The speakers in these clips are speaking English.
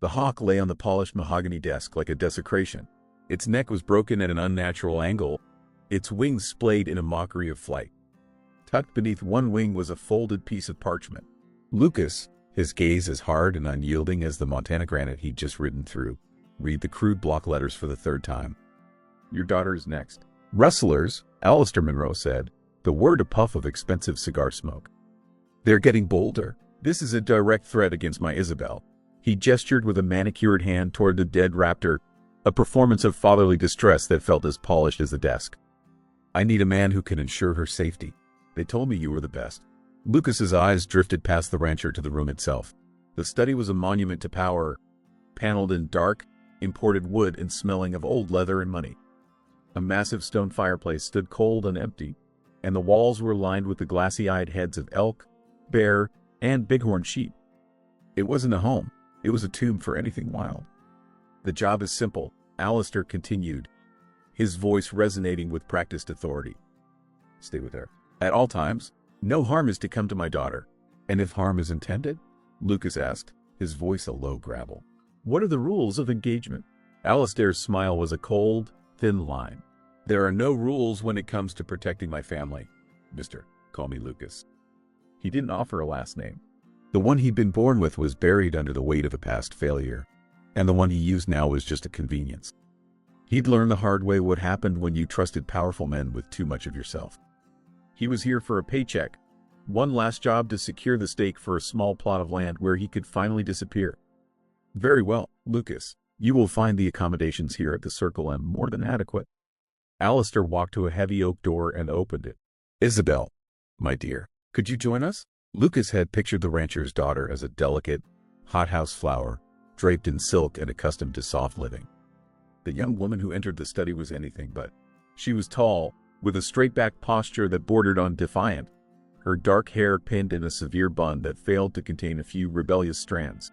The hawk lay on the polished mahogany desk like a desecration. Its neck was broken at an unnatural angle, its wings splayed in a mockery of flight. Tucked beneath one wing was a folded piece of parchment. Lucas, his gaze as hard and unyielding as the Montana granite he'd just ridden through, read the crude block letters for the third time. "Your daughter is next." "Rustlers," Alistair Monroe said, the word a puff of expensive cigar smoke. "They're getting bolder. This is a direct threat against my Isabelle." He gestured with a manicured hand toward the dead raptor, a performance of fatherly distress that felt as polished as the desk. "I need a man who can ensure her safety. They told me you were the best." Lucas's eyes drifted past the rancher to the room itself. The study was a monument to power, paneled in dark, imported wood and smelling of old leather and money. A massive stone fireplace stood cold and empty, and the walls were lined with the glassy-eyed heads of elk, bear, and bighorn sheep. It wasn't a home, it was a tomb for anything wild. "The job is simple," Alistair continued, his voice resonating with practiced authority. "Stay with her. At all times. No harm is to come to my daughter." "And if harm is intended?" Lucas asked, his voice a low gravel. "What are the rules of engagement?" Alistair's smile was a cold, thin line. "There are no rules when it comes to protecting my family. Mister, call me Lucas." He didn't offer a last name. The one he'd been born with was buried under the weight of a past failure, and the one he used now was just a convenience. He'd learned the hard way what happened when you trusted powerful men with too much of yourself. He was here for a paycheck, one last job to secure the stake for a small plot of land where he could finally disappear. "Very well, Lucas. You will find the accommodations here at the Circle M more than adequate." Alistair walked to a heavy oak door and opened it. "Isabelle, my dear, could you join us?" Lucas had pictured the rancher's daughter as a delicate, hothouse flower, draped in silk and accustomed to soft living. The young woman who entered the study was anything but. She was tall, with a straight-back posture that bordered on defiant, her dark hair pinned in a severe bun that failed to contain a few rebellious strands.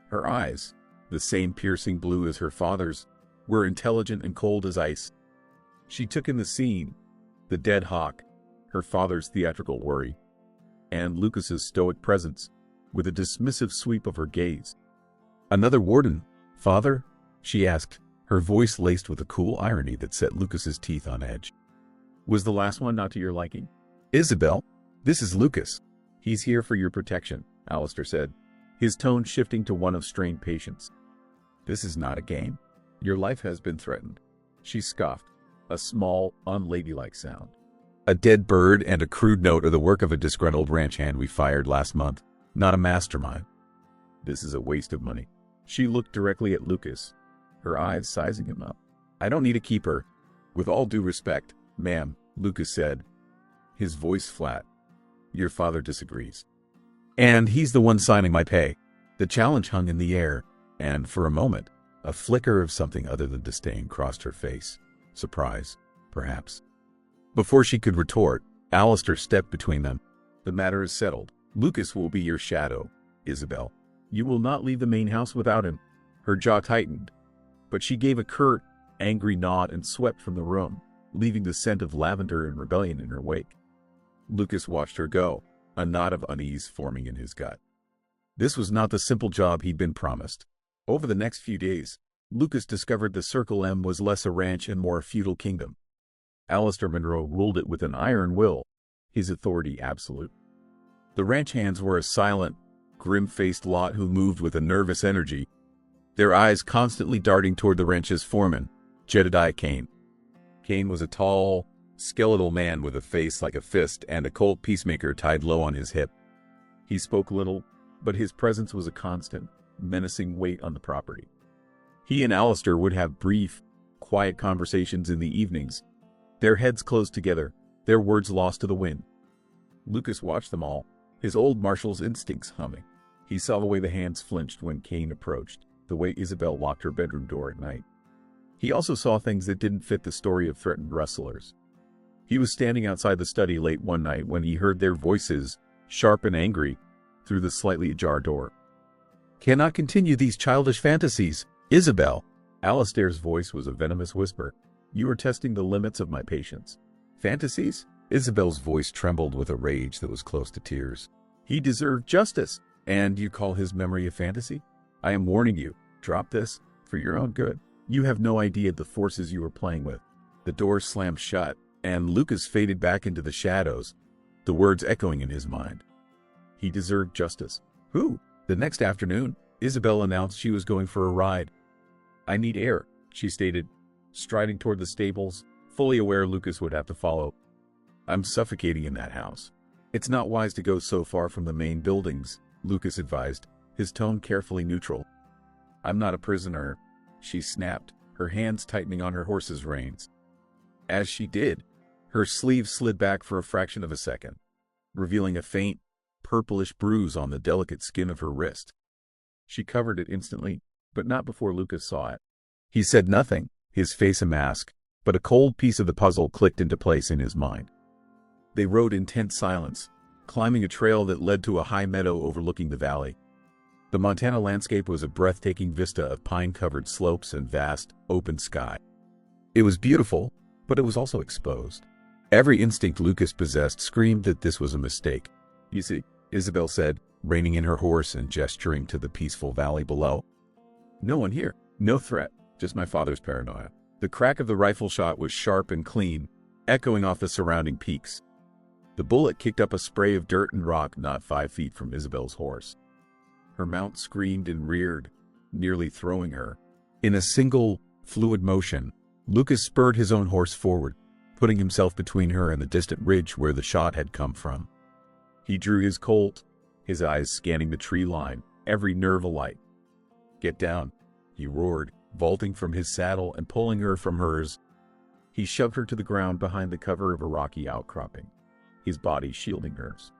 Her eyes, the same piercing blue as her father's, were intelligent and cold as ice. She took in the scene, the dead hawk, her father's theatrical worry, and Lucas's stoic presence, with a dismissive sweep of her gaze. "Another warden, father?" she asked, her voice laced with a cool irony that set Lucas's teeth on edge. "Was the last one not to your liking?" "Isabelle, this is Lucas. He's here for your protection," Alistair said, his tone shifting to one of strained patience. "This is not a game. Your life has been threatened." She scoffed, a small, unladylike sound. "A dead bird and a crude note are the work of a disgruntled ranch hand we fired last month, not a mastermind." "This is a waste of money." She looked directly at Lucas, her eyes sizing him up. "I don't need a keeper." "With all due respect, ma'am," Lucas said, his voice flat. "Your father disagrees. And he's the one signing my pay." The challenge hung in the air, and for a moment, a flicker of something other than disdain crossed her face. Surprise, perhaps. Before she could retort, Alistair stepped between them. "The matter is settled. Lucas will be your shadow, Isabelle. You will not leave the main house without him." Her jaw tightened, but she gave a curt, angry nod and swept from the room, leaving the scent of lavender and rebellion in her wake. Lucas watched her go, a knot of unease forming in his gut. This was not the simple job he'd been promised. Over the next few days, Lucas discovered the Circle M was less a ranch and more a feudal kingdom. Alistair Monroe ruled it with an iron will, his authority absolute. The ranch hands were a silent, grim-faced lot who moved with a nervous energy, their eyes constantly darting toward the ranch's foreman, Jedediah Kane. Kane was a tall, skeletal man with a face like a fist and a cold peacemaker tied low on his hip. He spoke little, but his presence was a constant, menacing weight on the property. He and Alistair would have brief, quiet conversations in the evenings, their heads close together, their words lost to the wind. Lucas watched them all, his old marshal's instincts humming. He saw the way the hands flinched when Kane approached, the way Isabelle locked her bedroom door at night. He also saw things that didn't fit the story of threatened rustlers. He was standing outside the study late one night when he heard their voices, sharp and angry, through the slightly ajar door. "Cannot continue these childish fantasies, Isabelle." Alistair's voice was a venomous whisper. "You are testing the limits of my patience." "Fantasies?" Isabelle's voice trembled with a rage that was close to tears. "He deserved justice, and you call his memory a fantasy?" I am warning you. Drop this, for your own good. You have no idea the forces you are playing with. The door slammed shut, and Lucas faded back into the shadows, the words echoing in his mind. He deserved justice. Who? The next afternoon, Isabelle announced she was going for a ride. I need air, she stated, striding toward the stables, fully aware Lucas would have to follow. I'm suffocating in that house. It's not wise to go so far from the main buildings, Lucas advised, his tone carefully neutral. I'm not a prisoner, she snapped, her hands tightening on her horse's reins. As she did, her sleeve slid back for a fraction of a second, revealing a faint, purplish bruise on the delicate skin of her wrist. She covered it instantly, but not before Lucas saw it. He said nothing, his face a mask, but a cold piece of the puzzle clicked into place in his mind. They rode in tense silence, climbing a trail that led to a high meadow overlooking the valley. The Montana landscape was a breathtaking vista of pine-covered slopes and vast, open sky. It was beautiful, but it was also exposed. Every instinct Lucas possessed screamed that this was a mistake. You see, Isabelle said, reining in her horse and gesturing to the peaceful valley below. No one here, no threat, just my father's paranoia. The crack of the rifle shot was sharp and clean, echoing off the surrounding peaks. The bullet kicked up a spray of dirt and rock not 5 feet from Isabelle's horse. Her mount screamed and reared, nearly throwing her. In a single, fluid motion, Lucas spurred his own horse forward, putting himself between her and the distant ridge where the shot had come from. He drew his Colt, his eyes scanning the tree line, every nerve alight. Get down, he roared, vaulting from his saddle and pulling her from hers. He shoved her to the ground behind the cover of a rocky outcropping, his body shielding hers.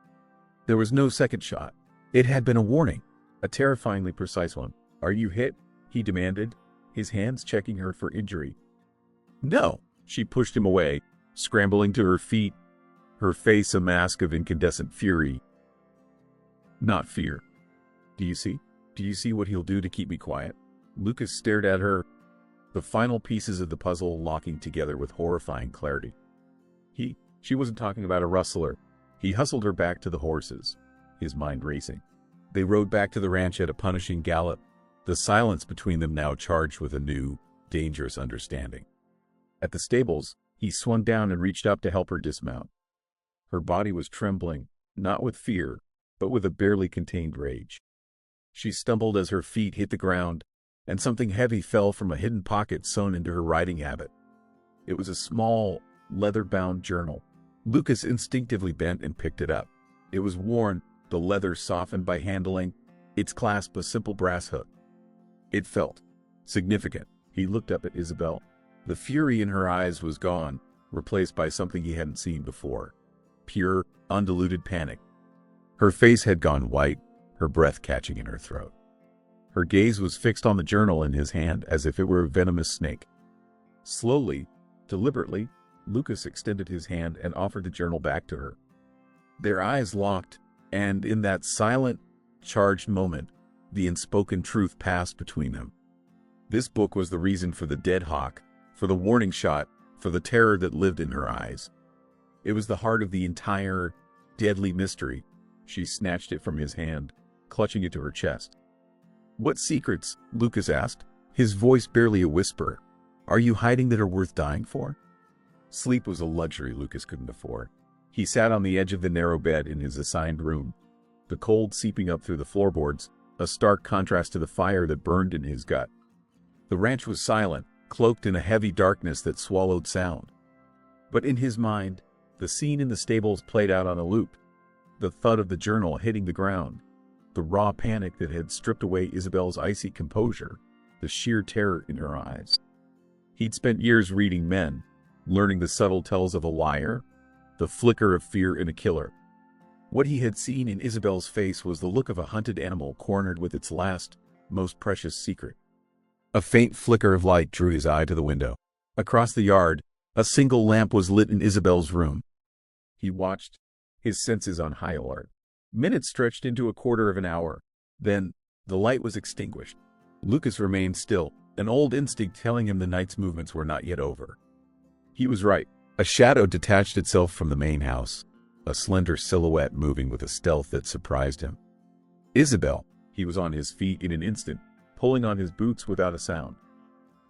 There was no second shot. It had been a warning, a terrifyingly precise one. Are you hit? He demanded, his hands checking her for injury. No, she pushed him away, scrambling to her feet, her face a mask of incandescent fury. Not fear. Do you see? Do you see what he'll do to keep me quiet? Lucas stared at her, the final pieces of the puzzle locking together with horrifying clarity. She wasn't talking about a rustler. He hustled her back to the horses, his mind racing. They rode back to the ranch at a punishing gallop, the silence between them now charged with a new, dangerous understanding. At the stables, he swung down and reached up to help her dismount. Her body was trembling, not with fear, but with a barely contained rage. She stumbled as her feet hit the ground, and something heavy fell from a hidden pocket sewn into her riding habit. It was a small, leather-bound journal. Lucas instinctively bent and picked it up. It was worn, the leather softened by handling, its clasp a simple brass hook. It felt significant. He looked up at Isabelle. The fury in her eyes was gone, replaced by something he hadn't seen before. Pure, undiluted panic. Her face had gone white, her breath catching in her throat. Her gaze was fixed on the journal in his hand as if it were a venomous snake. Slowly, deliberately, Lucas extended his hand and offered the journal back to her. Their eyes locked, and in that silent, charged moment, the unspoken truth passed between them. This book was the reason for the dead hawk, for the warning shot, for the terror that lived in her eyes. It was the heart of the entire, deadly mystery. She snatched it from his hand, clutching it to her chest. What secrets? Lucas asked, his voice barely a whisper. Are you hiding that are worth dying for? Sleep was a luxury Lucas couldn't afford. He sat on the edge of the narrow bed in his assigned room, the cold seeping up through the floorboards, a stark contrast to the fire that burned in his gut. The ranch was silent, cloaked in a heavy darkness that swallowed sound. But in his mind, the scene in the stables played out on a loop. The thud of the journal hitting the ground, the raw panic that had stripped away Isabelle's icy composure, the sheer terror in her eyes. He'd spent years reading men, learning the subtle tells of a liar, the flicker of fear in a killer. What he had seen in Isabelle's face was the look of a hunted animal cornered with its last, most precious secret. A faint flicker of light drew his eye to the window. Across the yard, a single lamp was lit in Isabelle's room. He watched, his senses on high alert. Minutes stretched into a quarter of an hour. Then, the light was extinguished. Lucas remained still, an old instinct telling him the night's movements were not yet over. He was right. A shadow detached itself from the main house, a slender silhouette moving with a stealth that surprised him. Isabelle! He was on his feet in an instant, pulling on his boots without a sound.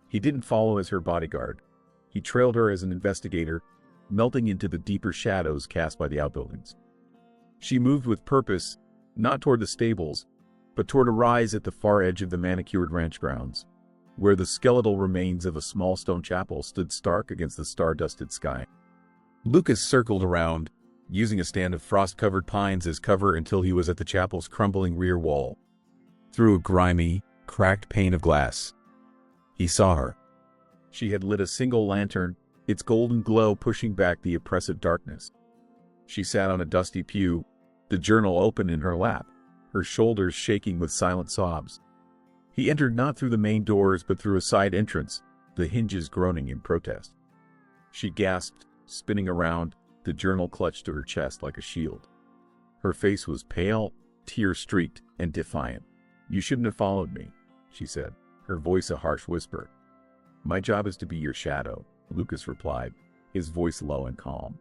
He didn't follow as her bodyguard. He trailed her as an investigator, melting into the deeper shadows cast by the outbuildings. She moved with purpose, not toward the stables, but toward a rise at the far edge of the manicured ranch grounds, where the skeletal remains of a small stone chapel stood stark against the star-dusted sky. Lucas circled around, using a stand of frost-covered pines as cover until he was at the chapel's crumbling rear wall. Through a grimy, cracked pane of glass, he saw her. She had lit a single lantern, its golden glow pushing back the oppressive darkness. She sat on a dusty pew, the journal open in her lap, her shoulders shaking with silent sobs. He entered not through the main doors but through a side entrance, the hinges groaning in protest. She gasped, spinning around, the journal clutched to her chest like a shield. Her face was pale, tear-streaked, and defiant. "You shouldn't have followed me," she said, her voice a harsh whisper. "My job is to be your shadow," Lucas replied, his voice low and calm.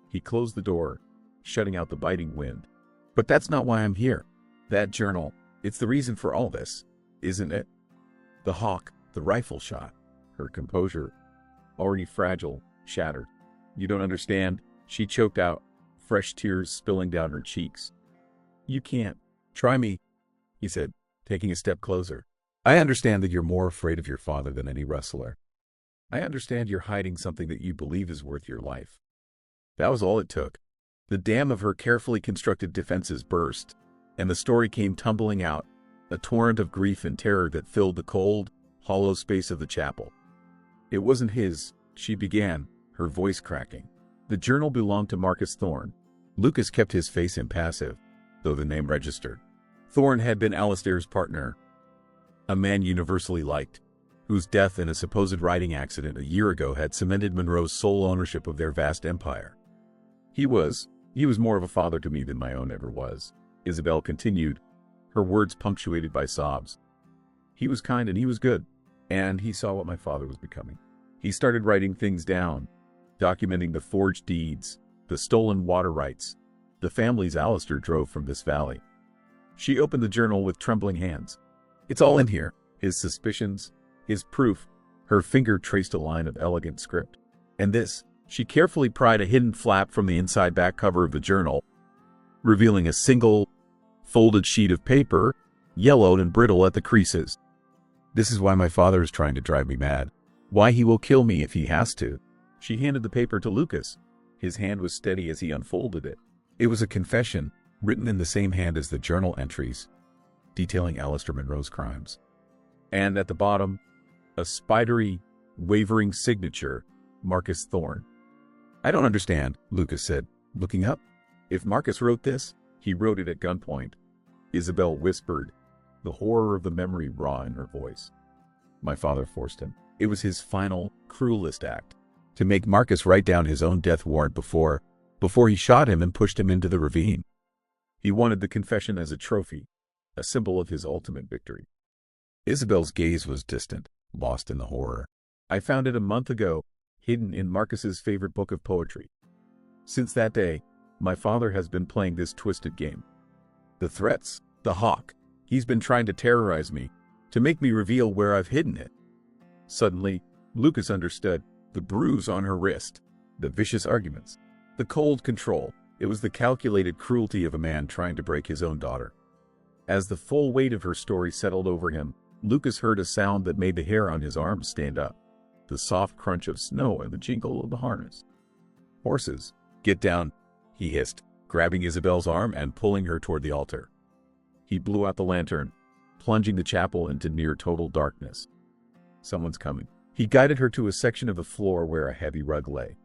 He closed the door, shutting out the biting wind. "But that's not why I'm here. That journal, it's the reason for all this, isn't it? The hawk, the rifle shot." Her composure, already fragile, shattered. "You don't understand," she choked out, fresh tears spilling down her cheeks. "You can't. Try me," he said, taking a step closer. "I understand that you're more afraid of your father than any rustler. I understand you're hiding something that you believe is worth your life." That was all it took. The dam of her carefully constructed defenses burst, and the story came tumbling out, a torrent of grief and terror that filled the cold, hollow space of the chapel. "It wasn't his," she began, her voice cracking. "The journal belonged to Marcus Thorne." Lucas kept his face impassive, though the name registered. Thorne had been Alistair's partner, a man universally liked, whose death in a supposed riding accident a year ago had cemented Monroe's sole ownership of their vast empire. He was more of a father to me than my own ever was," Isabelle continued, her words punctuated by sobs. "He was kind and he was good, and he saw what my father was becoming. He started writing things down, documenting the forged deeds, the stolen water rights, the families Alistair drove from this valley." She opened the journal with trembling hands. "It's all in here, his suspicions, his proof." Her finger traced a line of elegant script. "And this," she carefully pried a hidden flap from the inside back cover of the journal, revealing a single, folded sheet of paper, yellowed and brittle at the creases. "This is why my father is trying to drive me mad. Why he will kill me if he has to." She handed the paper to Lucas. His hand was steady as he unfolded it. It was a confession, written in the same hand as the journal entries, detailing Alistair Monroe's crimes. And at the bottom, a spidery, wavering signature, Marcus Thorne. "I don't understand," Lucas said, looking up. "If Marcus wrote this, he wrote it at gunpoint," Isabelle whispered, the horror of the memory raw in her voice. "My father forced him. It was his final, cruelest act, to make Marcus write down his own death warrant before he shot him and pushed him into the ravine. He wanted the confession as a trophy, a symbol of his ultimate victory." Isabelle's gaze was distant, lost in the horror. "I found it a month ago, hidden in Marcus's favorite book of poetry. Since that day, my father has been playing this twisted game. The threats, the hawk, he's been trying to terrorize me, to make me reveal where I've hidden it." Suddenly, Lucas understood. The bruise on her wrist, the vicious arguments, the cold control. It was the calculated cruelty of a man trying to break his own daughter. As the full weight of her story settled over him, Lucas heard a sound that made the hair on his arms stand up. The soft crunch of snow and the jingle of the harness. "Horses, get down," he hissed, grabbing Isabelle's arm and pulling her toward the altar. He blew out the lantern, plunging the chapel into near total darkness. "Someone's coming." He guided her to a section of the floor where a heavy rug lay.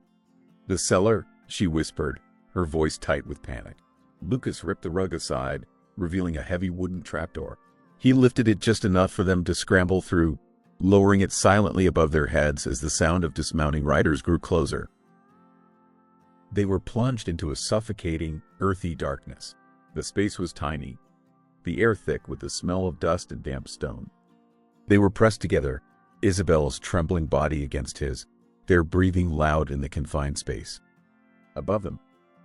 "The cellar," she whispered, her voice tight with panic. Lucas ripped the rug aside, revealing a heavy wooden trapdoor. He lifted it just enough for them to scramble through, lowering it silently above their heads as the sound of dismounting riders grew closer. They were plunged into a suffocating, earthy darkness. The space was tiny, the air thick with the smell of dust and damp stone. They were pressed together, Isabelle's trembling body against his, their breathing loud in the confined space. Above them,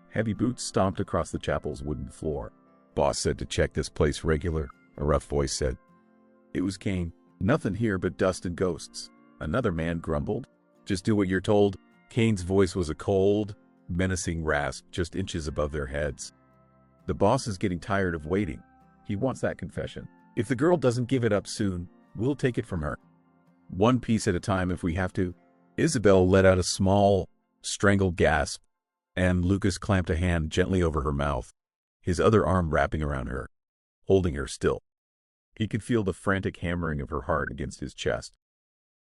heavy boots stomped across the chapel's wooden floor. "Boss said to check this place regular," a rough voice said. It was Kane. "Nothing here but dust and ghosts," another man grumbled. "Just do what you're told." Kane's voice was a cold, menacing rasp just inches above their heads. "The boss is getting tired of waiting. He wants that confession. If the girl doesn't give it up soon, we'll take it from her. One piece at a time if we have to." Isabelle let out a small, strangled gasp, and Lucas clamped a hand gently over her mouth, his other arm wrapping around her, holding her still. He could feel the frantic hammering of her heart against his chest.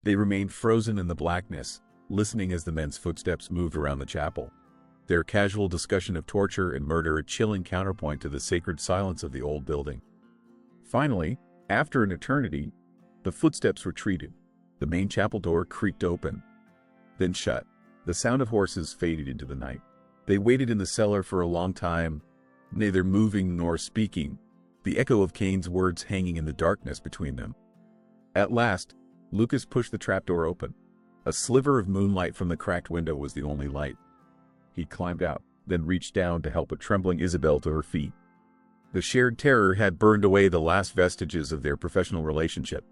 They remained frozen in the blackness, listening as the men's footsteps moved around the chapel, their casual discussion of torture and murder a chilling counterpoint to the sacred silence of the old building. Finally, after an eternity, the footsteps retreated. The main chapel door creaked open, then shut. The sound of horses faded into the night. They waited in the cellar for a long time, neither moving nor speaking, the echo of Kane's words hanging in the darkness between them. At last, Lucas pushed the trapdoor open. A sliver of moonlight from the cracked window was the only light. He climbed out, then reached down to help a trembling Isabelle to her feet. The shared terror had burned away the last vestiges of their professional relationship.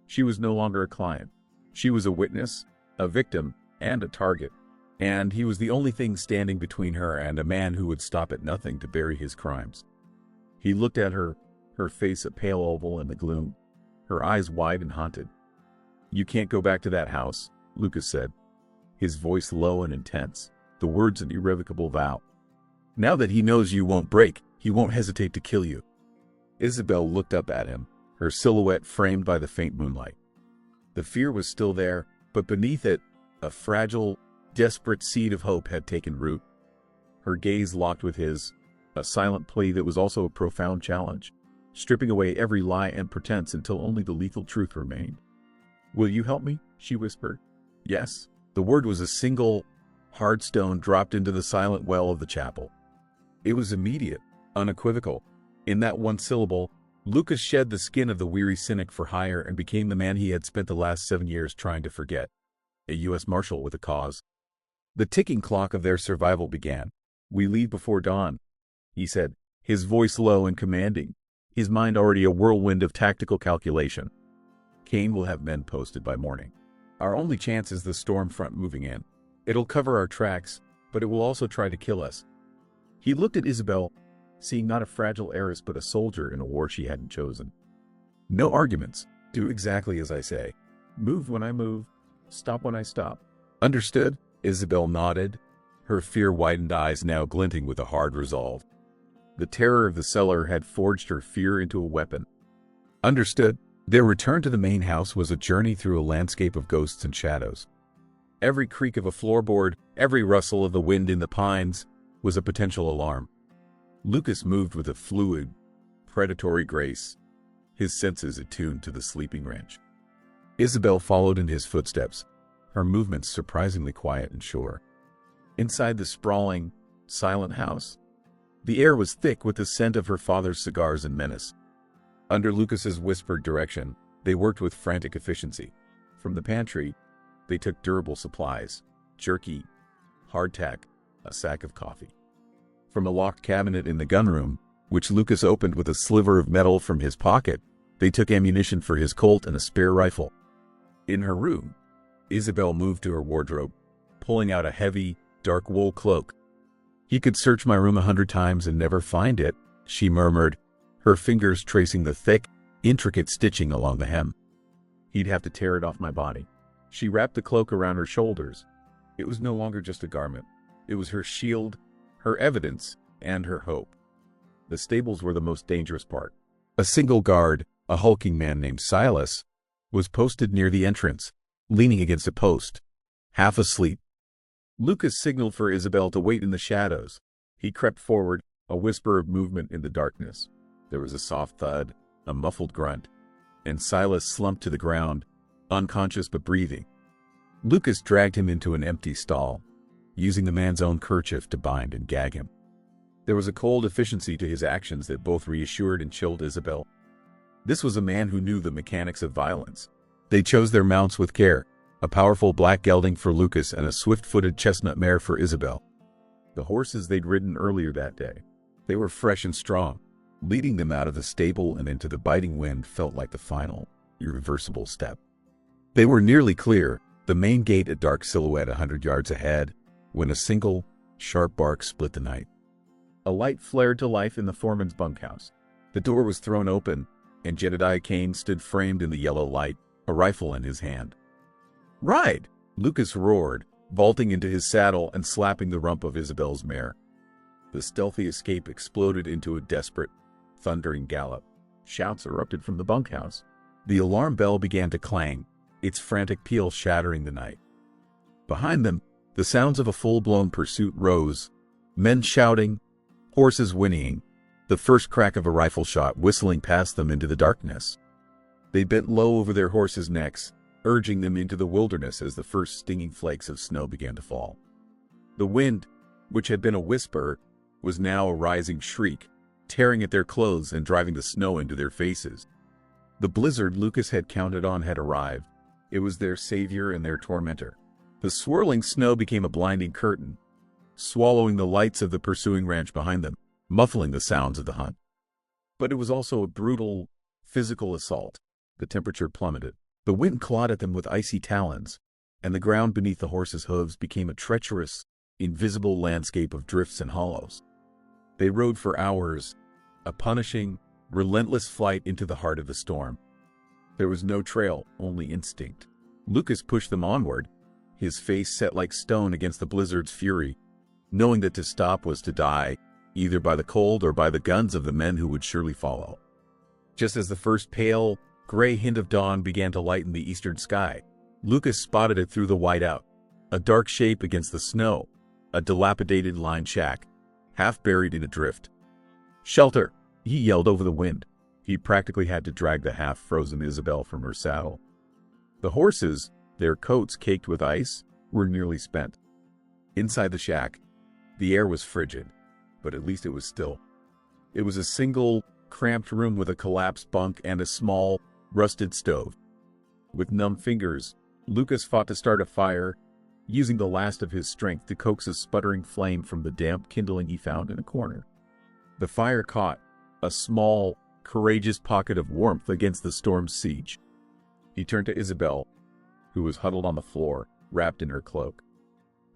She was no longer a client. She was a witness, a victim, and a target. And he was the only thing standing between her and a man who would stop at nothing to bury his crimes. He looked at her, her face a pale oval in the gloom, her eyes wide and haunted. "You can't go back to that house," Lucas said, his voice low and intense, the words an irrevocable vow. "Now that he knows you won't break, he won't hesitate to kill you." Isabelle looked up at him, her silhouette framed by the faint moonlight. The fear was still there, but beneath it, a fragile, desperate seed of hope had taken root. Her gaze locked with his, a silent plea that was also a profound challenge, stripping away every lie and pretense until only the lethal truth remained. "Will you help me?" she whispered. "Yes." The word was a single, hard stone dropped into the silent well of the chapel. It was immediate, unequivocal. In that one syllable, Lucas shed the skin of the weary cynic for hire and became the man he had spent the last 7 years trying to forget, a U.S. Marshal with a cause. The ticking clock of their survival began. "We leave before dawn," he said, his voice low and commanding, his mind already a whirlwind of tactical calculation. "Kane will have men posted by morning. Our only chance is the storm front moving in. It'll cover our tracks, but it will also try to kill us." He looked at Isabelle, seeing not a fragile heiress but a soldier in a war she hadn't chosen. "No arguments. Do exactly as I say. Move when I move. Stop when I stop." "Understood?" Isabelle nodded, her fear-widened eyes now glinting with a hard resolve. The terror of the cellar had forged her fear into a weapon. "Understood." Their return to the main house was a journey through a landscape of ghosts and shadows. Every creak of a floorboard, every rustle of the wind in the pines, was a potential alarm. Lucas moved with a fluid, predatory grace, his senses attuned to the sleeping wrench. Isabelle followed in his footsteps, her movements surprisingly quiet and sure. Inside the sprawling, silent house, the air was thick with the scent of her father's cigars and menace. Under Lucas's whispered direction, they worked with frantic efficiency. From the pantry, they took durable supplies, jerky, hardtack, a sack of coffee. From a locked cabinet in the gunroom, which Lucas opened with a sliver of metal from his pocket, they took ammunition for his Colt and a spare rifle. In her room, Isabelle moved to her wardrobe, pulling out a heavy, dark wool cloak. "He could search my room 100 times and never find it," she murmured, her fingers tracing the thick, intricate stitching along the hem. "He'd have to tear it off my body." She wrapped the cloak around her shoulders. It was no longer just a garment. It was her shield, her evidence, and her hope. The stables were the most dangerous part. A single guard, a hulking man named Silas, was posted near the entrance, leaning against a post, half asleep. Lucas signaled for Isabelle to wait in the shadows. He crept forward, a whisper of movement in the darkness. There was a soft thud, a muffled grunt, and Silas slumped to the ground, unconscious but breathing. Lucas dragged him into an empty stall, using the man's own kerchief to bind and gag him. There was a cold efficiency to his actions that both reassured and chilled Isabelle. This was a man who knew the mechanics of violence. They chose their mounts with care, a powerful black gelding for Lucas and a swift-footed chestnut mare for Isabelle. The horses they'd ridden earlier that day. They were fresh and strong, Leading them out of the stable and into the biting wind felt like the final, irreversible step. They were nearly clear, the main gate a dark silhouette 100 yards ahead, when a single, sharp bark split the night. A light flared to life in the foreman's bunkhouse. The door was thrown open, and Jedediah Kane stood framed in the yellow light, a rifle in his hand. "Ride!" Lucas roared, vaulting into his saddle and slapping the rump of Isabelle's mare. The stealthy escape exploded into a desperate, thundering gallop. Shouts erupted from the bunkhouse. The alarm bell began to clang, its frantic peal shattering the night. Behind them, the sounds of a full-blown pursuit rose, men shouting, horses whinnying, the first crack of a rifle shot whistling past them into the darkness. They bent low over their horses' necks, urging them into the wilderness as the first stinging flakes of snow began to fall. The wind, which had been a whisper, was now a rising shriek, tearing at their clothes and driving the snow into their faces. The blizzard Lucas had counted on had arrived. It was their savior and their tormentor. The swirling snow became a blinding curtain, swallowing the lights of the pursuing ranch behind them, muffling the sounds of the hunt. But it was also a brutal, physical assault. The temperature plummeted. The wind clawed at them with icy talons, and the ground beneath the horses' hooves became a treacherous, invisible landscape of drifts and hollows. They rode for hours, a punishing, relentless flight into the heart of the storm. There was no trail, only instinct. Lucas pushed them onward, his face set like stone against the blizzard's fury, knowing that to stop was to die, either by the cold or by the guns of the men who would surely follow. Just as the first pale, gray hint of dawn began to lighten the eastern sky, Lucas spotted it through the whiteout, a dark shape against the snow, a dilapidated line shack, half buried in a drift. "Shelter!" he yelled over the wind. He practically had to drag the half-frozen Isabelle from her saddle. The horses, their coats caked with ice, were nearly spent. Inside the shack, the air was frigid, but at least it was still. It was a single, cramped room with a collapsed bunk and a small, rusted stove. With numb fingers, Lucas fought to start a fire, using the last of his strength to coax a sputtering flame from the damp kindling he found in a corner. The fire caught, a small, courageous pocket of warmth against the storm's siege. He turned to Isabelle, who was huddled on the floor, wrapped in her cloak.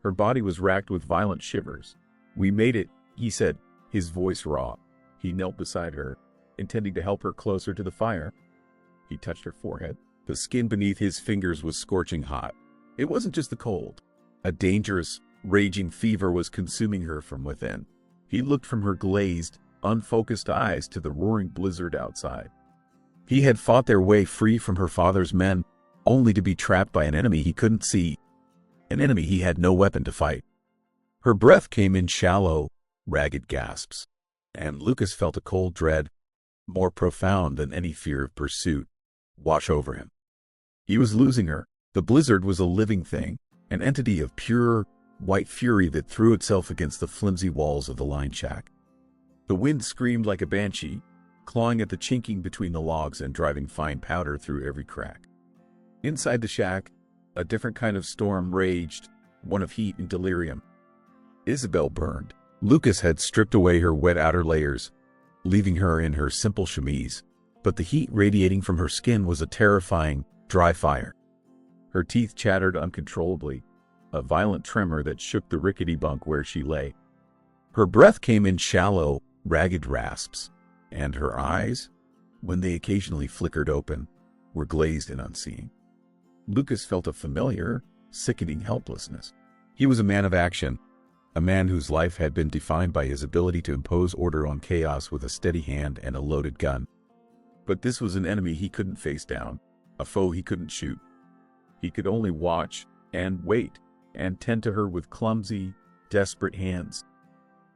Her body was racked with violent shivers. "We made it," he said, his voice raw. He knelt beside her, intending to help her closer to the fire. He touched her forehead. The skin beneath his fingers was scorching hot. It wasn't just the cold. A dangerous, raging fever was consuming her from within. He looked from her glazed, unfocused eyes to the roaring blizzard outside. He had fought their way free from her father's men, only to be trapped by an enemy he couldn't see, an enemy he had no weapon to fight. Her breath came in shallow, ragged gasps, and Lucas felt a cold dread, more profound than any fear of pursuit, wash over him. He was losing her. The blizzard was a living thing, an entity of pure, white fury that threw itself against the flimsy walls of the line shack. The wind screamed like a banshee, clawing at the chinking between the logs and driving fine powder through every crack. Inside the shack, a different kind of storm raged, one of heat and delirium. Isabelle burned. Lucas had stripped away her wet outer layers, leaving her in her simple chemise, but the heat radiating from her skin was a terrifying, dry fire. Her teeth chattered uncontrollably, a violent tremor that shook the rickety bunk where she lay. Her breath came in shallow, ragged rasps, and her eyes, when they occasionally flickered open, were glazed and unseeing. Lucas felt a familiar, sickening helplessness. He was a man of action, a man whose life had been defined by his ability to impose order on chaos with a steady hand and a loaded gun. But this was an enemy he couldn't face down, a foe he couldn't shoot. He could only watch and wait and tend to her with clumsy, desperate hands.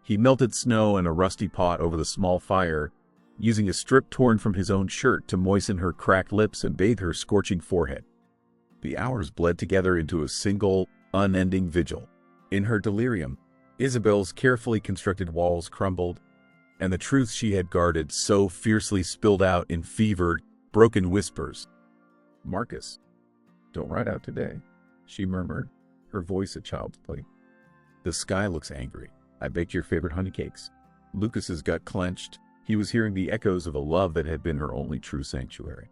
He melted snow in a rusty pot over the small fire, using a strip torn from his own shirt to moisten her cracked lips and bathe her scorching forehead. The hours bled together into a single, unending vigil. In her delirium, Isabelle's carefully constructed walls crumbled, and the truth she had guarded so fiercely spilled out in fevered, broken whispers. "Marcus, don't ride out today," she murmured, her voice a child's plea. "The sky looks angry. I baked your favorite honey cakes." Lucas's gut clenched, He was hearing the echoes of a love that had been her only true sanctuary.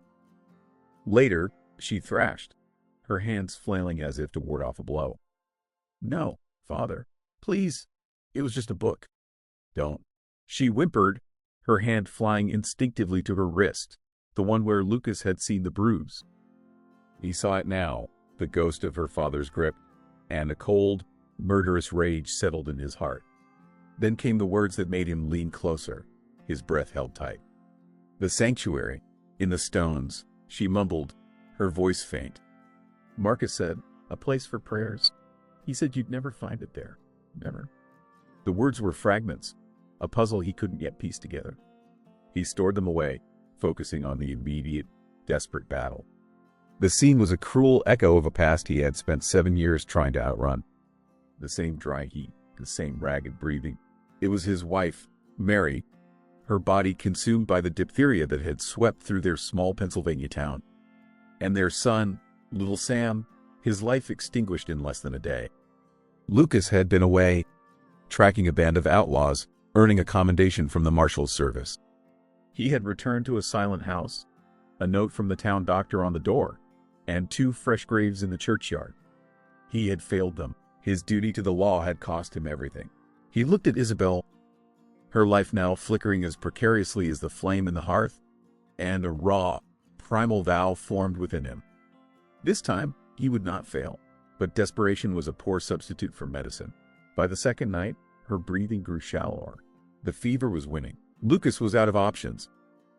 Later, she thrashed, her hands flailing as if to ward off a blow. "No, Father, please. It was just a book." "Don't." She whimpered, her hand flying instinctively to her wrist, the one where Lucas had seen the bruise. He saw it now, the ghost of her father's grip, and a cold, murderous rage settled in his heart. Then came the words that made him lean closer, his breath held tight. "The sanctuary, in the stones," she mumbled, her voice faint. "Marcus said, a place for prayers. He said you'd never find it there. Never." The words were fragments, a puzzle he couldn't yet piece together. He stored them away, focusing on the immediate, desperate battle. The scene was a cruel echo of a past he had spent 7 years trying to outrun. The same dry heat, the same ragged breathing. It was his wife, Mary, her body consumed by the diphtheria that had swept through their small Pennsylvania town. And their son, little Sam, his life extinguished in less than a day. Lucas had been away, tracking a band of outlaws, earning a commendation from the marshal's service. He had returned to a silent house, a note from the town doctor on the door, and 2 fresh graves in the churchyard. He had failed them. His duty to the law had cost him everything. He looked at Isabelle, her life now flickering as precariously as the flame in the hearth, and a raw, primal vow formed within him. This time, he would not fail, but desperation was a poor substitute for medicine. By the second night, her breathing grew shallower. The fever was winning. Lucas was out of options.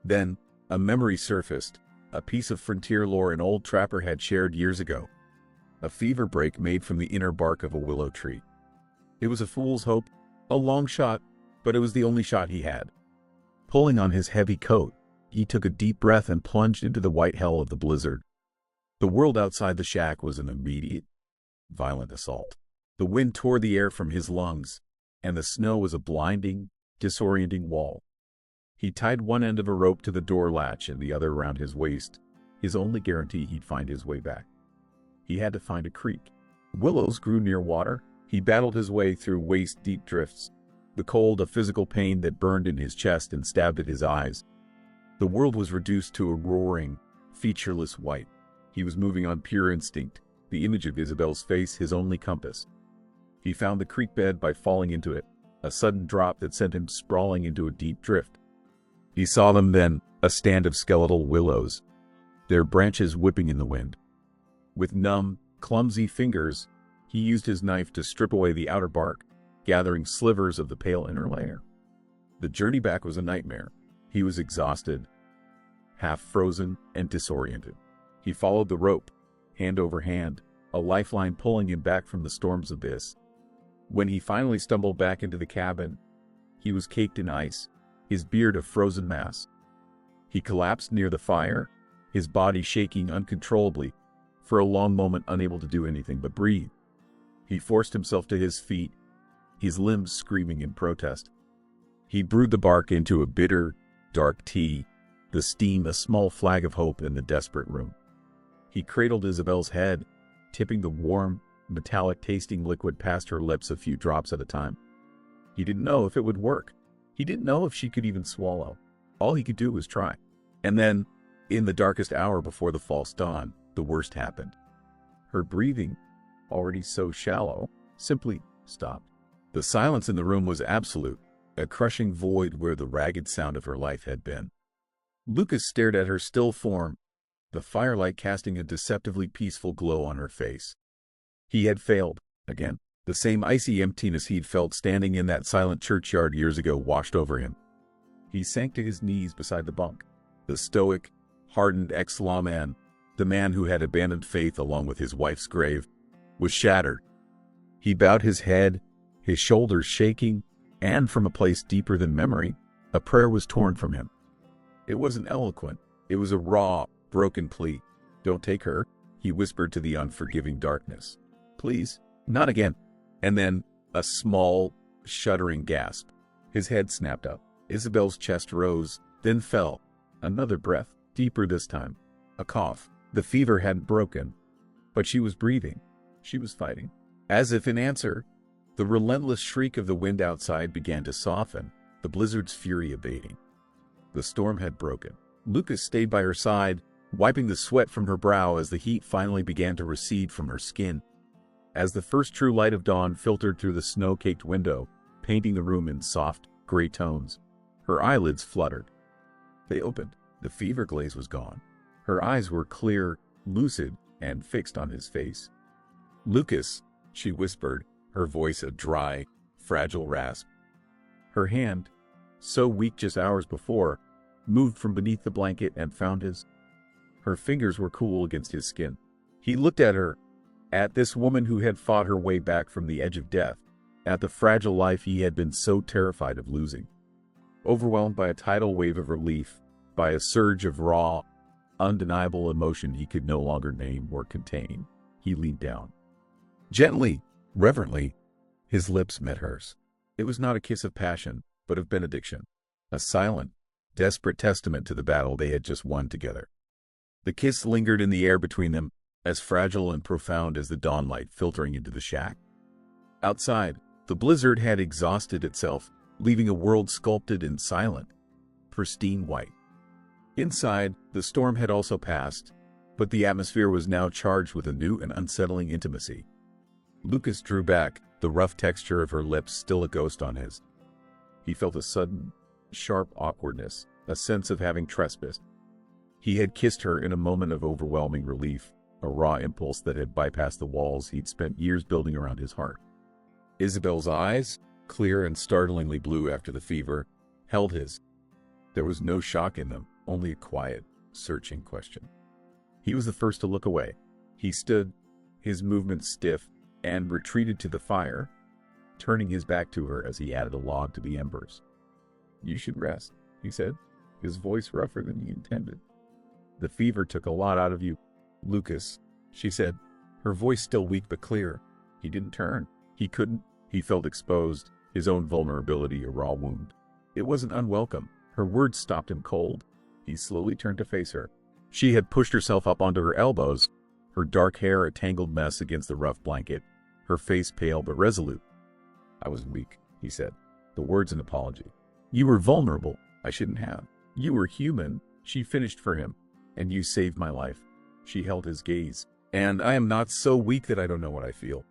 Then, a memory surfaced, a piece of frontier lore an old trapper had shared years ago. A fever break made from the inner bark of a willow tree. It was a fool's hope, a long shot, but it was the only shot he had. Pulling on his heavy coat, he took a deep breath and plunged into the white hell of the blizzard. The world outside the shack was an immediate, violent assault. The wind tore the air from his lungs, and the snow was a blinding, disorienting wall. He tied one end of a rope to the door latch and the other around his waist, his only guarantee he'd find his way back. He had to find a creek. Willows grew near water. He battled his way through waist-deep drifts, the cold a physical pain that burned in his chest and stabbed at his eyes. The world was reduced to a roaring, featureless white. He was moving on pure instinct, the image of Isabelle's face his only compass. He found the creek bed by falling into it, a sudden drop that sent him sprawling into a deep drift. He saw them then, a stand of skeletal willows, their branches whipping in the wind. With numb, clumsy fingers, he used his knife to strip away the outer bark, gathering slivers of the pale inner layer. The journey back was a nightmare. He was exhausted, half frozen and disoriented. He followed the rope, hand over hand, a lifeline pulling him back from the storm's abyss. When he finally stumbled back into the cabin, he was caked in ice, his beard a frozen mass. He collapsed near the fire, his body shaking uncontrollably, for a long moment unable to do anything but breathe. He forced himself to his feet, his limbs screaming in protest. He brewed the bark into a bitter, dark tea, the steam a small flag of hope in the desperate room. He cradled Isabelle's head, tipping the warm, metallic-tasting liquid past her lips a few drops at a time. He didn't know if it would work. He didn't know if she could even swallow. All he could do was try. And then, in the darkest hour before the false dawn, the worst happened. Her breathing, already so shallow, simply stopped. The silence in the room was absolute, a crushing void where the ragged sound of her life had been. Lucas stared at her still form, the firelight casting a deceptively peaceful glow on her face. He had failed, again. The same icy emptiness he'd felt standing in that silent churchyard years ago washed over him. He sank to his knees beside the bunk. The stoic, hardened ex-lawman, the man who had abandoned faith along with his wife's grave, was shattered. He bowed his head, his shoulders shaking, and from a place deeper than memory, a prayer was torn from him. It wasn't eloquent. It was a raw, broken plea. "Don't take her," he whispered to the unforgiving darkness. "Please, not again." And then, a small, shuddering gasp. His head snapped up. Isabelle's chest rose, then fell. Another breath, deeper this time. A cough. The fever hadn't broken, but she was breathing. She was fighting. As if in answer, the relentless shriek of the wind outside began to soften, the blizzard's fury abating. The storm had broken. Lucas stayed by her side, wiping the sweat from her brow as the heat finally began to recede from her skin. As the first true light of dawn filtered through the snow-caked window, painting the room in soft, gray tones, her eyelids fluttered. They opened. The fever glaze was gone. Her eyes were clear, lucid, and fixed on his face. "Lucas," she whispered, her voice a dry, fragile rasp. Her hand, so weak just hours before, moved from beneath the blanket and found his. Her fingers were cool against his skin. He looked at her, at this woman who had fought her way back from the edge of death, at the fragile life he had been so terrified of losing. Overwhelmed by a tidal wave of relief, by a surge of raw, undeniable emotion he could no longer name or contain, he leaned down. Gently, reverently, his lips met hers. It was not a kiss of passion, but of benediction, a silent, desperate testament to the battle they had just won together. The kiss lingered in the air between them, as fragile and profound as the dawnlight filtering into the shack. Outside, the blizzard had exhausted itself, leaving a world sculpted in silent, pristine white. Inside, the storm had also passed, but the atmosphere was now charged with a new and unsettling intimacy. Lucas drew back, the rough texture of her lips still a ghost on his. He felt a sudden, sharp awkwardness, a sense of having trespassed. He had kissed her in a moment of overwhelming relief, a raw impulse that had bypassed the walls he'd spent years building around his heart. Isabelle's eyes, clear and startlingly blue after the fever, held his. There was no shock in them, only a quiet, searching question. He was the first to look away. He stood, his movements stiff, and retreated to the fire, turning his back to her as he added a log to the embers. "You should rest," he said, his voice rougher than he intended. "The fever took a lot out of you, Lucas," she said, her voice still weak but clear. He didn't turn. He couldn't. He felt exposed, his own vulnerability a raw wound. It wasn't unwelcome. Her words stopped him cold. He slowly turned to face her. She had pushed herself up onto her elbows, her dark hair a tangled mess against the rough blanket, her face pale but resolute. "I was weak," he said, the words an apology. "You were vulnerable. I shouldn't have. You were human," she finished for him. "And you saved my life." She held his gaze. "And I am not so weak that I don't know what I feel."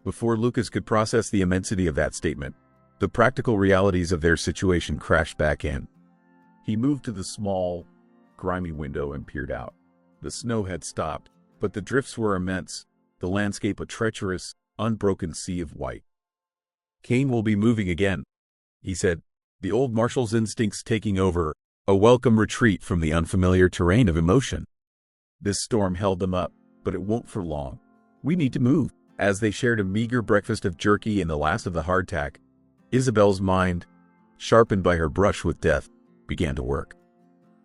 Before Lucas could process the immensity of that statement, the practical realities of their situation crashed back in. He moved to the small, grimy window and peered out. The snow had stopped, but the drifts were immense, the landscape a treacherous, unbroken sea of white. "Kane will be moving again," he said, the old marshal's instincts taking over, a welcome retreat from the unfamiliar terrain of emotion. "This storm held them up, but it won't for long. We need to move." As they shared a meager breakfast of jerky and the last of the hardtack, Isabelle's mind, sharpened by her brush with death, began to work.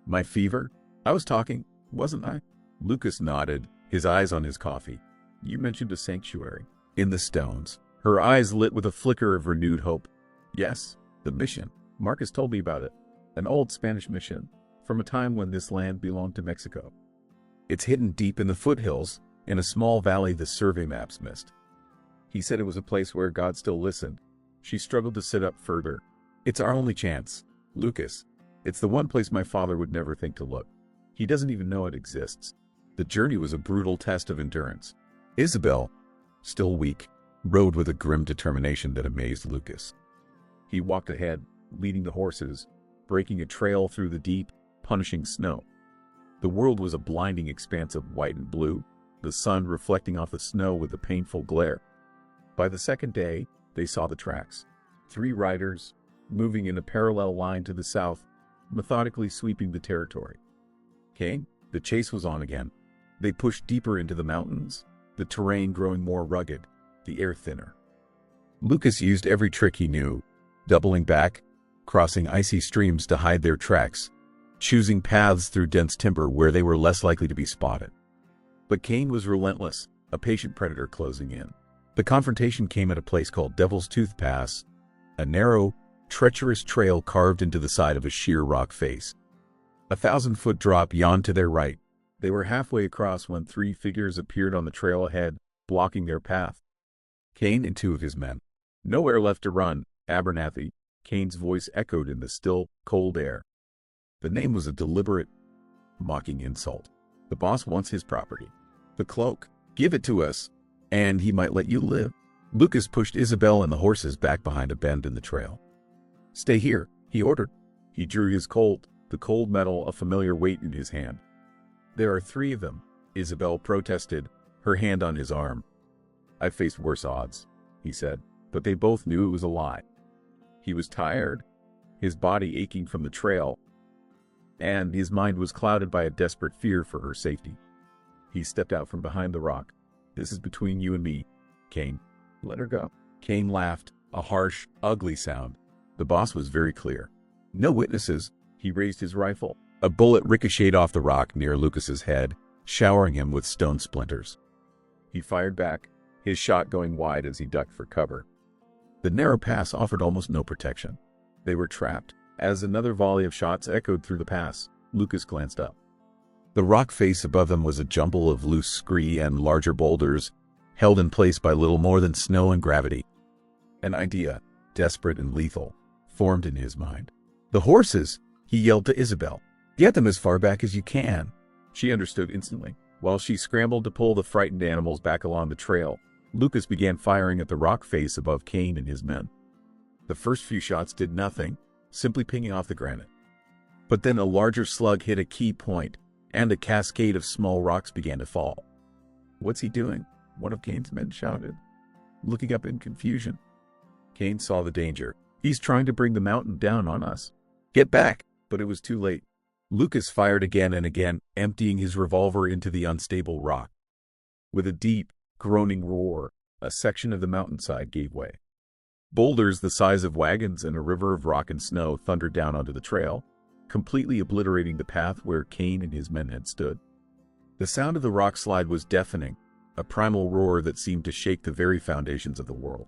"My fever? I was talking, wasn't I?" Lucas nodded, his eyes on his coffee. "You mentioned a sanctuary." "In the stones." Her eyes lit with a flicker of renewed hope. "Yes, the mission. Marcus told me about it. An old Spanish mission, from a time when this land belonged to Mexico. It's hidden deep in the foothills, in a small valley the survey maps missed. He said it was a place where God still listened." She struggled to sit up further. "It's our only chance, Lucas. It's the one place my father would never think to look. He doesn't even know it exists." The journey was a brutal test of endurance. Isabelle, still weak, rode with a grim determination that amazed Lucas. He walked ahead, leading the horses, breaking a trail through the deep, punishing snow. The world was a blinding expanse of white and blue, the sun reflecting off the snow with a painful glare. By the second day, they saw the tracks. 3 riders, moving in a parallel line to the south, methodically sweeping the territory. Kane, the chase was on again. They pushed deeper into the mountains, the terrain growing more rugged, the air thinner. Lucas used every trick he knew, doubling back, crossing icy streams to hide their tracks, choosing paths through dense timber where they were less likely to be spotted. But Kane was relentless, a patient predator closing in. The confrontation came at a place called Devil's Tooth Pass, a narrow, treacherous trail carved into the side of a sheer rock face. 1,000-foot drop yawned to their right. They were halfway across when 3 figures appeared on the trail ahead, blocking their path. Kane and 2 of his men. "Nowhere left to run, Abernathy," Kane's voice echoed in the still, cold air. The name was a deliberate, mocking insult. The boss wants his property. The cloak. Give it to us, and he might let you live. Lucas pushed Isabelle and the horses back behind a bend in the trail. Stay here, he ordered. He drew the cold metal, a familiar weight in his hand. There are 3 of them, Isabelle protested, her hand on his arm. I've faced worse odds, he said, but they both knew it was a lie. He was tired, his body aching from the trail, and his mind was clouded by a desperate fear for her safety. He stepped out from behind the rock. This is between you and me, Kane. Let her go. Kane laughed, a harsh, ugly sound. The boss was very clear. No witnesses. He raised his rifle. A bullet ricocheted off the rock near Lucas's head, showering him with stone splinters. He fired back, his shot going wide as he ducked for cover. The narrow pass offered almost no protection. They were trapped. As another volley of shots echoed through the pass, Lucas glanced up. The rock face above them was a jumble of loose scree and larger boulders, held in place by little more than snow and gravity. An idea, desperate and lethal, formed in his mind. The horses, he yelled to Isabelle. Get them as far back as you can. She understood instantly. While she scrambled to pull the frightened animals back along the trail, Lucas began firing at the rock face above Kane and his men. The first few shots did nothing, simply pinging off the granite. But then a larger slug hit a key point, and a cascade of small rocks began to fall. What's he doing? One of Kane's men shouted, looking up in confusion. Kane saw the danger. He's trying to bring the mountain down on us. Get back! But it was too late. Lucas fired again and again, emptying his revolver into the unstable rock. With a deep, groaning roar, a section of the mountainside gave way. Boulders the size of wagons and a river of rock and snow thundered down onto the trail, completely obliterating the path where Kane and his men had stood. The sound of the rock slide was deafening, a primal roar that seemed to shake the very foundations of the world.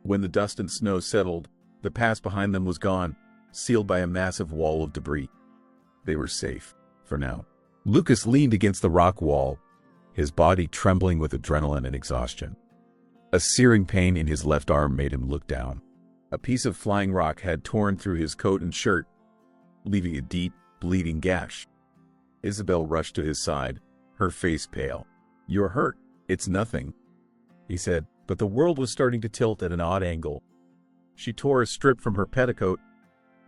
When the dust and snow settled, the pass behind them was gone, sealed by a massive wall of debris. They were safe, for now. Lucas leaned against the rock wall, his body trembling with adrenaline and exhaustion. A searing pain in his left arm made him look down. A piece of flying rock had torn through his coat and shirt, leaving a deep, bleeding gash. Isabelle rushed to his side, her face pale. You're hurt. It's nothing, he said, but the world was starting to tilt at an odd angle. She tore a strip from her petticoat,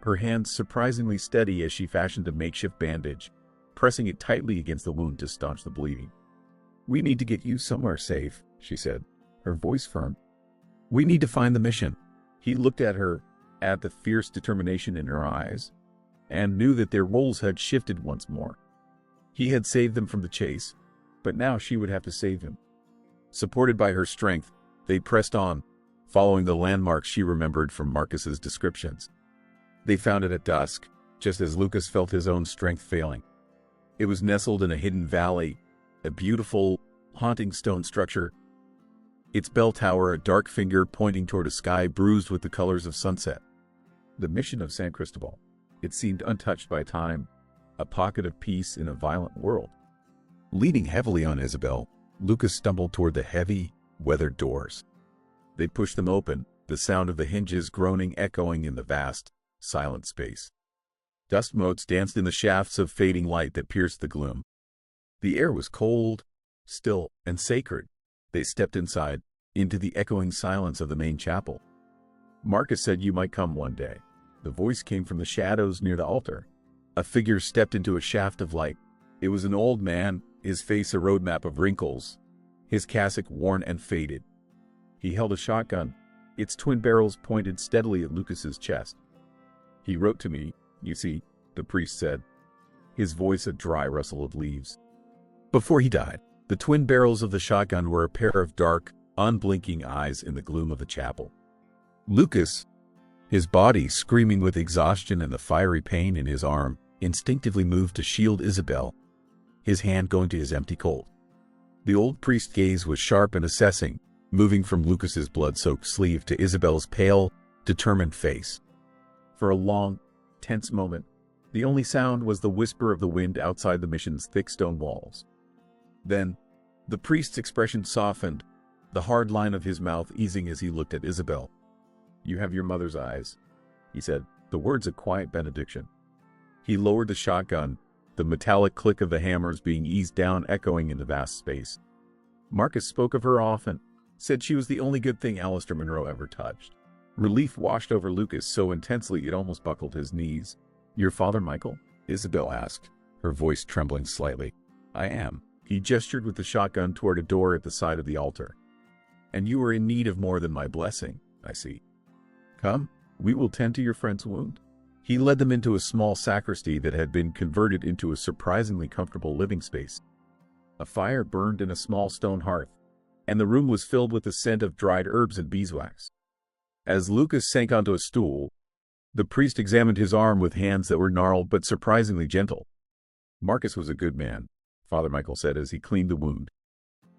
her hands surprisingly steady as she fashioned a makeshift bandage, pressing it tightly against the wound to staunch the bleeding. We need to get you somewhere safe, she said, her voice firm. We need to find the mission. He looked at her, at the fierce determination in her eyes, and knew that their roles had shifted once more. He had saved them from the chase, but now she would have to save him. Supported by her strength, they pressed on, following the landmarks she remembered from Marcus's descriptions. They found it at dusk, just as Lucas felt his own strength failing. It was nestled in a hidden valley, a beautiful, haunting stone structure, its bell tower a dark finger pointing toward a sky bruised with the colors of sunset. The mission of San Cristobal. It seemed untouched by time, a pocket of peace in a violent world. Leaning heavily on Isabelle, Lucas stumbled toward the heavy, weathered doors. They pushed them open, the sound of the hinges groaning echoing in the vast, silent space. Dust motes danced in the shafts of fading light that pierced the gloom. The air was cold, still, and sacred. They stepped inside, into the echoing silence of the main chapel. Marcus said you might come one day. The voice came from the shadows near the altar. A figure stepped into a shaft of light. It was an old man, his face a roadmap of wrinkles, his cassock worn and faded. He held a shotgun, its twin barrels pointed steadily at Lucas's chest. He wrote to me, you see, the priest said, his voice a dry rustle of leaves. Before he died, the twin barrels of the shotgun were a pair of dark, unblinking eyes in the gloom of the chapel. Lucas, his body screaming with exhaustion and the fiery pain in his arm, instinctively moved to shield Isabelle, his hand going to his empty Colt. The old priest's gaze was sharp and assessing, moving from Lucas's blood-soaked sleeve to Isabelle's pale, determined face. For a long, tense moment, the only sound was the whisper of the wind outside the mission's thick stone walls. Then, the priest's expression softened, the hard line of his mouth easing as he looked at Isabelle. You have your mother's eyes, he said, the words a quiet benediction. He lowered the shotgun, the metallic click of the hammers being eased down echoing in the vast space. Marcus spoke of her often, said she was the only good thing Alistair Munro ever touched. Relief washed over Lucas so intensely it almost buckled his knees. "Your father, Michael?" Isabelle asked, her voice trembling slightly. "I am." He gestured with the shotgun toward a door at the side of the altar. "And you are in need of more than my blessing, I see. Come, we will tend to your friend's wound." He led them into a small sacristy that had been converted into a surprisingly comfortable living space. A fire burned in a small stone hearth, and the room was filled with the scent of dried herbs and beeswax. As Lucas sank onto a stool, the priest examined his arm with hands that were gnarled but surprisingly gentle. "Marcus was a good man," Father Michael said as he cleaned the wound.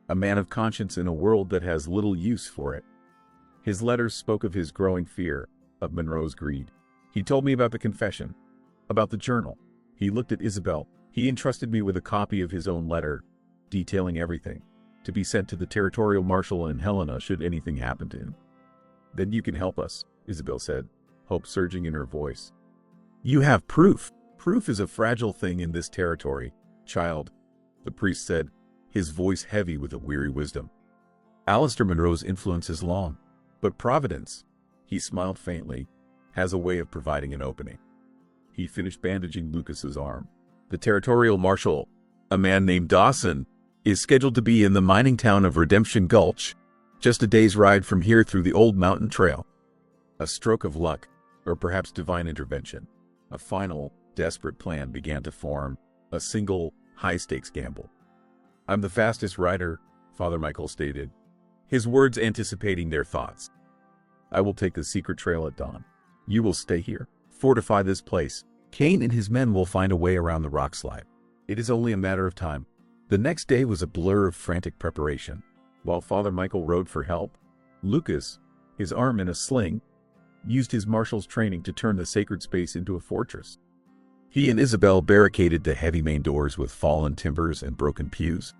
"A man of conscience in a world that has little use for it." His letters spoke of his growing fear, of Munro's greed. "He told me about the confession, about the journal." He looked at Isabelle. "He entrusted me with a copy of his own letter, detailing everything, to be sent to the territorial marshal in Helena should anything happen to him." "Then you can help us," Isabelle said, hope surging in her voice. "You have proof." "Proof is a fragile thing in this territory, child," the priest said, his voice heavy with a weary wisdom. "Alistair Munro's influence is long, but Providence," he smiled faintly, "has a way of providing an opening." He finished bandaging Lucas's arm. "The territorial marshal, a man named Dawson, is scheduled to be in the mining town of Redemption Gulch, just a day's ride from here through the old mountain trail." A stroke of luck, or perhaps divine intervention. A final, desperate plan began to form, a single, high-stakes gamble. "I'm the fastest rider," Father Michael stated, his words anticipating their thoughts. "I will take the secret trail at dawn. You will stay here, fortify this place. Kane and his men will find a way around the rock slide. It is only a matter of time." The next day was a blur of frantic preparation. While Father Michael rode for help, Lucas, his arm in a sling, used his marshal's training to turn the sacred space into a fortress. He and Isabelle barricaded the heavy main doors with fallen timbers and broken pews.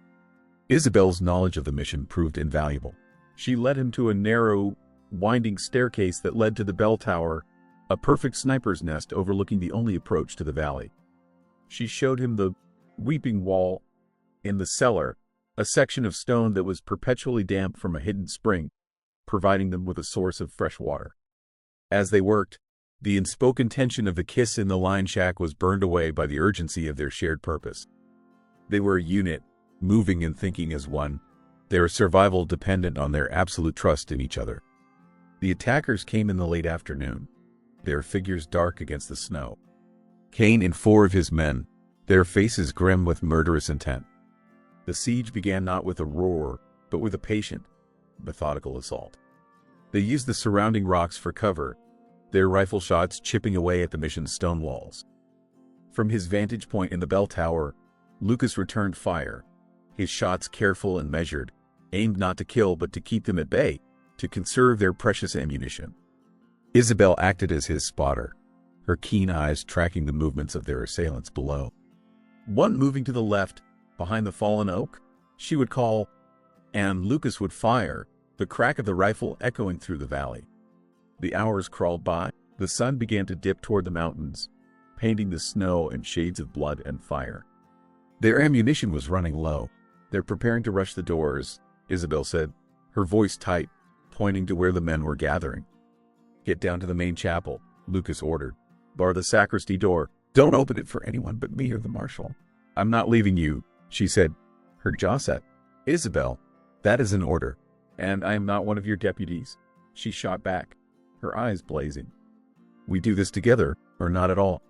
Isabelle's knowledge of the mission proved invaluable. She led him to a narrow, winding staircase that led to the bell tower, a perfect sniper's nest overlooking the only approach to the valley. She showed him the weeping wall in the cellar, a section of stone that was perpetually damp from a hidden spring, providing them with a source of fresh water. As they worked, the unspoken tension of the kiss in the line shack was burned away by the urgency of their shared purpose. They were a unit, moving and thinking as one, their survival dependent on their absolute trust in each other. The attackers came in the late afternoon, their figures dark against the snow. Kane and 4 of his men, their faces grim with murderous intent. The siege began not with a roar, but with a patient, methodical assault. They used the surrounding rocks for cover, their rifle shots chipping away at the mission's stone walls. From his vantage point in the bell tower, Lucas returned fire, his shots careful and measured, aimed not to kill but to keep them at bay, to conserve their precious ammunition. Isabelle acted as his spotter, her keen eyes tracking the movements of their assailants below. One moving to the left, behind the fallen oak, she would call, and Lucas would fire, the crack of the rifle echoing through the valley. The hours crawled by, the sun began to dip toward the mountains, painting the snow in shades of blood and fire. Their ammunition was running low. "They're preparing to rush the doors," Isabelle said, her voice tight, pointing to where the men were gathering. "Get down to the main chapel," Lucas ordered. "Bar the sacristy door. Don't open it for anyone but me or the marshal." "I'm not leaving you," she said, her jaw set. "Isabelle, that is an order, and I am not one of your deputies," she shot back, her eyes blazing. "We do this together, or not at all."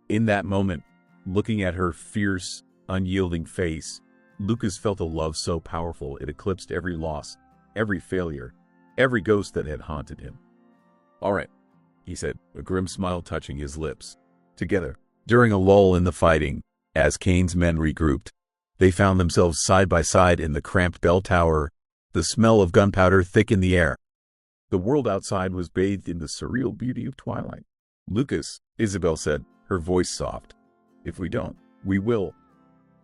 In that moment, looking at her fierce, unyielding face, Lucas felt a love so powerful it eclipsed every loss, every failure, every ghost that had haunted him. "All right," he said, a grim smile touching his lips. Together, during a lull in the fighting, as Kane's men regrouped, they found themselves side by side in the cramped bell tower, the smell of gunpowder thick in the air. The world outside was bathed in the surreal beauty of twilight. "Lucas," Isabelle said, her voice soft. "If we don't, we will."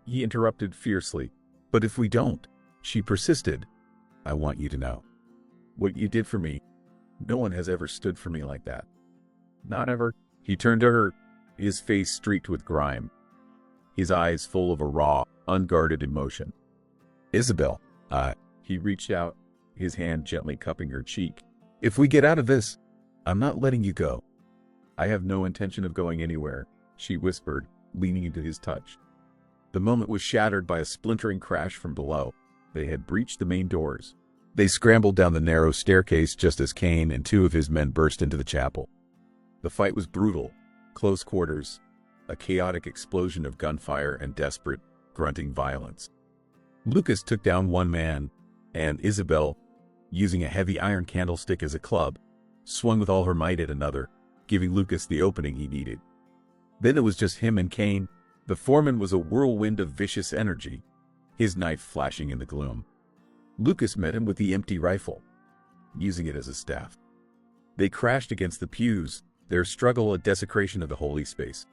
He interrupted fiercely. "But if we don't," she persisted, "I want you to know. What you did for me, no one has ever stood for me like that. Not ever." He turned to her, his face streaked with grime, his eyes full of a raw, unguarded emotion. "Isabelle, he reached out, his hand gently cupping her cheek. "If we get out of this, I'm not letting you go." "I have no intention of going anywhere," she whispered, leaning into his touch. The moment was shattered by a splintering crash from below. They had breached the main doors. They scrambled down the narrow staircase just as Cain and two of his men burst into the chapel. The fight was brutal, close quarters, a chaotic explosion of gunfire and desperate, grunting violence. Lucas took down one man, and Isabelle, using a heavy iron candlestick as a club, swung with all her might at another, giving Lucas the opening he needed. Then it was just him and Cain. The foreman was a whirlwind of vicious energy, his knife flashing in the gloom. Lucas met him with the empty rifle, using it as a staff. They crashed against the pews, their struggle a desecration of the holy space.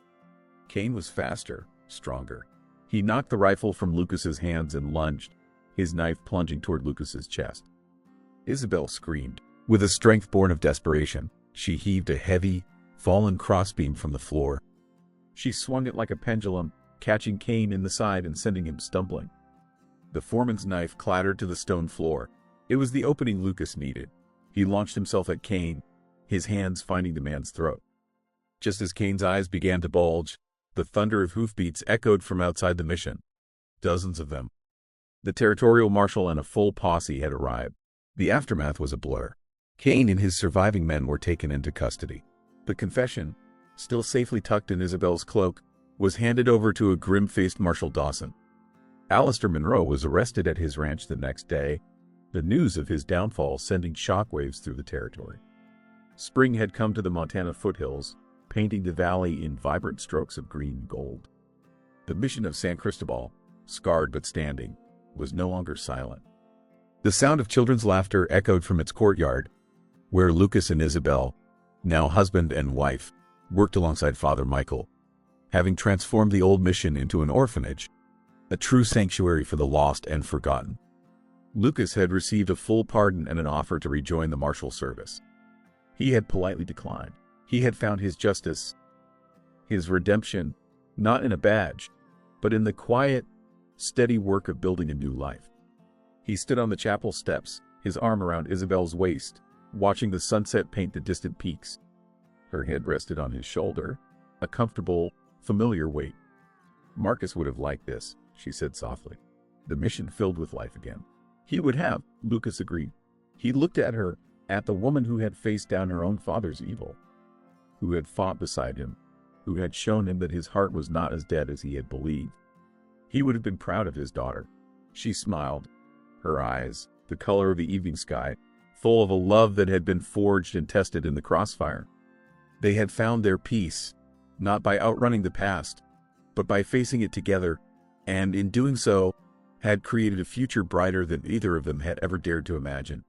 Cain was faster, stronger. He knocked the rifle from Lucas's hands and lunged, his knife plunging toward Lucas's chest. Isabelle screamed. With a strength born of desperation, she heaved a heavy, fallen crossbeam from the floor. She swung it like a pendulum, catching Cain in the side and sending him stumbling. The foreman's knife clattered to the stone floor. It was the opening Lucas needed. He launched himself at Cain, his hands finding the man's throat. Just as Cain's eyes began to bulge, the thunder of hoofbeats echoed from outside the mission. Dozens of them. The territorial marshal and a full posse had arrived. The aftermath was a blur. Cain and his surviving men were taken into custody. The confession, still safely tucked in Isabelle's cloak, was handed over to a grim-faced Marshal Dawson. Alistair Monroe was arrested at his ranch the next day, the news of his downfall sending shockwaves through the territory. Spring had come to the Montana foothills, painting the valley in vibrant strokes of green and gold. The mission of San Cristobal, scarred but standing, was no longer silent. The sound of children's laughter echoed from its courtyard, where Lucas and Isabelle, now husband and wife, worked alongside Father Michael, having transformed the old mission into an orphanage, a true sanctuary for the lost and forgotten. Lucas had received a full pardon and an offer to rejoin the marshal service. He had politely declined. He had found his justice, his redemption, not in a badge, but in the quiet, steady work of building a new life. He stood on the chapel steps, his arm around Isabelle's waist, watching the sunset paint the distant peaks. Her head rested on his shoulder, a comfortable, familiar weight. "Marcus would have liked this," she said softly. The mission filled with life again. "He would have," Lucas agreed. He looked at her, at the woman who had faced down her own father's evil, who had fought beside him, who had shown him that his heart was not as dead as he had believed. He would have been proud of his daughter. She smiled, her eyes, the color of the evening sky, full of a love that had been forged and tested in the crossfire. They had found their peace, not by outrunning the past, but by facing it together, and in doing so, had created a future brighter than either of them had ever dared to imagine.